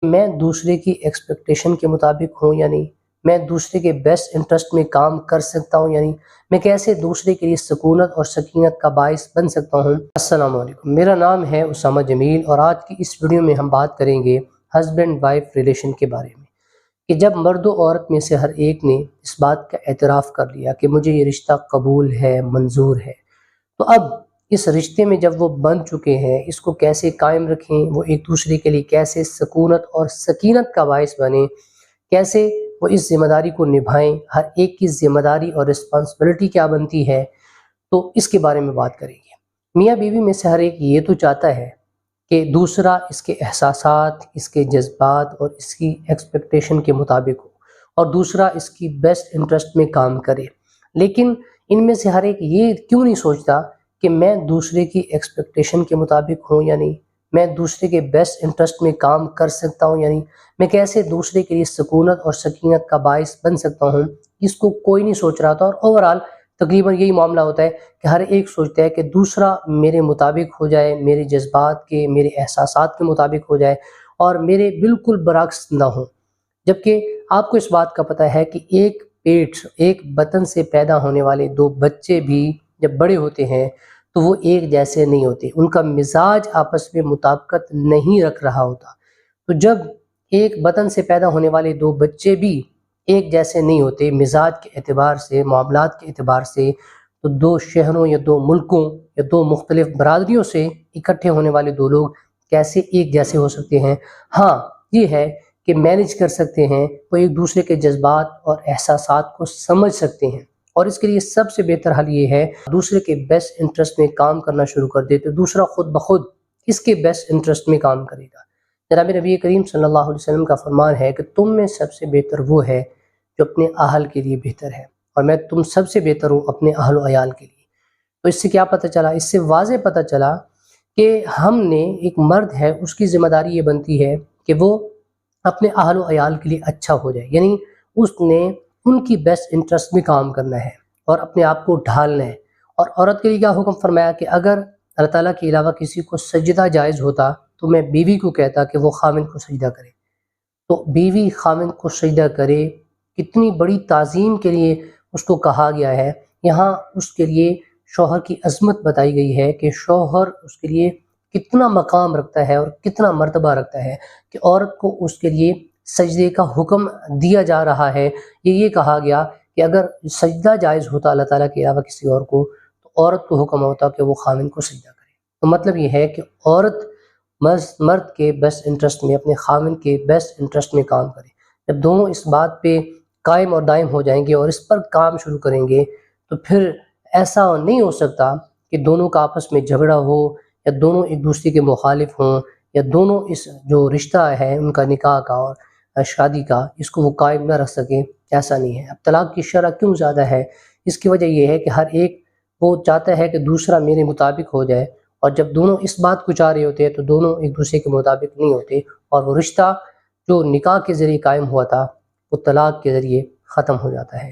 میں دوسرے کی ایکسپیکٹیشن کے مطابق ہوں یا نہیں، میں دوسرے کے بیسٹ انٹرسٹ میں کام کر سکتا ہوں یا نہیں، میں کیسے دوسرے کے لیے سکونت اور سکینت کا باعث بن سکتا ہوں۔ السلام علیکم، میرا نام ہے اسامہ جمیل اور آج کی اس ویڈیو میں ہم بات کریں گے ہسبینڈ وائف ریلیشن کے بارے میں، کہ جب مرد و عورت میں سے ہر ایک نے اس بات کا اعتراف کر لیا کہ مجھے یہ رشتہ قبول ہے، منظور ہے، تو اب اس رشتے میں جب وہ بن چکے ہیں، اس کو کیسے قائم رکھیں، وہ ایک دوسرے کے لیے کیسے سکونت اور سکینت کا باعث بنیں، کیسے وہ اس ذمہ داری کو نبھائیں، ہر ایک کی ذمہ داری اور رسپانسبلٹی کیا بنتی ہے، تو اس کے بارے میں بات کریں گے۔ میاں بیوی میں سے ہر ایک یہ تو چاہتا ہے کہ دوسرا اس کے احساسات، اس کے جذبات اور اس کی ایکسپیکٹیشن کے مطابق ہو، اور دوسرا اس کی بیسٹ انٹرسٹ میں کام کرے، لیکن ان میں سے ہر ایک یہ کیوں نہیں سوچتا کہ میں دوسرے کی ایکسپیکٹیشن کے مطابق ہوں یا نہیں، میں دوسرے کے بیسٹ انٹرسٹ میں کام کر سکتا ہوں یا نہیں، میں کیسے دوسرے کے لیے سکونت اور سکینت کا باعث بن سکتا ہوں، اس کو کوئی نہیں سوچ رہا تھا۔ اور اوورآل تقریباً یہی معاملہ ہوتا ہے کہ ہر ایک سوچتا ہے کہ دوسرا میرے مطابق ہو جائے، میرے جذبات کے، میرے احساسات کے مطابق ہو جائے اور میرے بالکل برعکس نہ ہو، جبکہ آپ کو اس بات کا پتہ ہے کہ ایک بطن سے پیدا ہونے والے دو بچے بھی جب بڑے ہوتے ہیں تو وہ ایک جیسے نہیں ہوتے، ان کا مزاج آپس میں مطابقت نہیں رکھ رہا ہوتا۔ تو جب ایک بطن سے پیدا ہونے والے دو بچے بھی ایک جیسے نہیں ہوتے مزاج کے اعتبار سے، معاملات کے اعتبار سے، تو دو شہروں یا دو ملکوں یا دو مختلف برادریوں سے اکٹھے ہونے والے دو لوگ کیسے ایک جیسے ہو سکتے ہیں؟ ہاں، یہ ہے کہ مینج کر سکتے ہیں، وہ ایک دوسرے کے جذبات اور احساسات کو سمجھ سکتے ہیں، اور اس کے لیے سب سے بہتر حل یہ ہے دوسرے کے بیسٹ انٹرسٹ میں کام کرنا شروع کر دے تو دوسرا خود بخود اس کے بیسٹ انٹرسٹ میں کام کرے گا۔ جناب نبی کریم صلی اللہ علیہ وسلم کا فرمان ہے کہ تم میں سب سے بہتر وہ ہے جو اپنے اہل کے لیے بہتر ہے، اور میں تم سب سے بہتر ہوں اپنے اہل و عیال کے لیے۔ تو اس سے کیا پتہ چلا؟ اس سے واضح پتہ چلا کہ ہم نے، ایک مرد ہے، اس کی ذمہ داری یہ بنتی ہے کہ وہ اپنے اہل و عیال کے لیے اچھا ہو جائے، یعنی اس نے ان کی بیسٹ انٹرسٹ میں کام کرنا ہے اور اپنے آپ کو ڈھالنا ہے۔ اور عورت کے لیے کیا حکم فرمایا کہ اگر اللہ تعالیٰ کے علاوہ کسی کو سجدہ جائز ہوتا تو میں بیوی کو کہتا کہ وہ خاوند کو سجدہ کرے۔ تو بیوی خاوند کو سجدہ کرے، کتنی بڑی تعظیم کے لیے اس کو کہا گیا ہے۔ یہاں اس کے لیے شوہر کی عظمت بتائی گئی ہے کہ شوہر اس کے لیے کتنا مقام رکھتا ہے اور کتنا مرتبہ رکھتا ہے، کہ عورت کو اس کے لیے سجدے کا حکم دیا جا رہا ہے۔ یہ کہا گیا کہ اگر سجدہ جائز ہوتا اللہ تعالیٰ کے علاوہ کسی اور کو، تو عورت کو حکم ہوتا کہ وہ خاوند کو سجدہ کرے۔ تو مطلب یہ ہے کہ عورت مرد کے بیسٹ انٹرسٹ میں، اپنے خاوند کے بیسٹ انٹرسٹ میں کام کرے۔ جب دونوں اس بات پہ قائم اور دائم ہو جائیں گے اور اس پر کام شروع کریں گے تو پھر ایسا نہیں ہو سکتا کہ دونوں کا آپس میں جھگڑا ہو، یا دونوں ایک دوسرے کے مخالف ہوں، یا دونوں اس جو رشتہ ہے ان کا، نکاح کا اور شادی کا، اس کو وہ قائم نہ رکھ سکیں۔ ایسا نہیں ہے۔ اب طلاق کی شرح کیوں زیادہ ہے؟ اس کی وجہ یہ ہے کہ ہر ایک وہ چاہتا ہے کہ دوسرا میرے مطابق ہو جائے، اور جب دونوں اس بات کو چاہ رہے ہوتے ہیں تو دونوں ایک دوسرے کے مطابق نہیں ہوتے، اور وہ رشتہ جو نکاح کے ذریعے قائم ہوا تھا وہ طلاق کے ذریعے ختم ہو جاتا ہے۔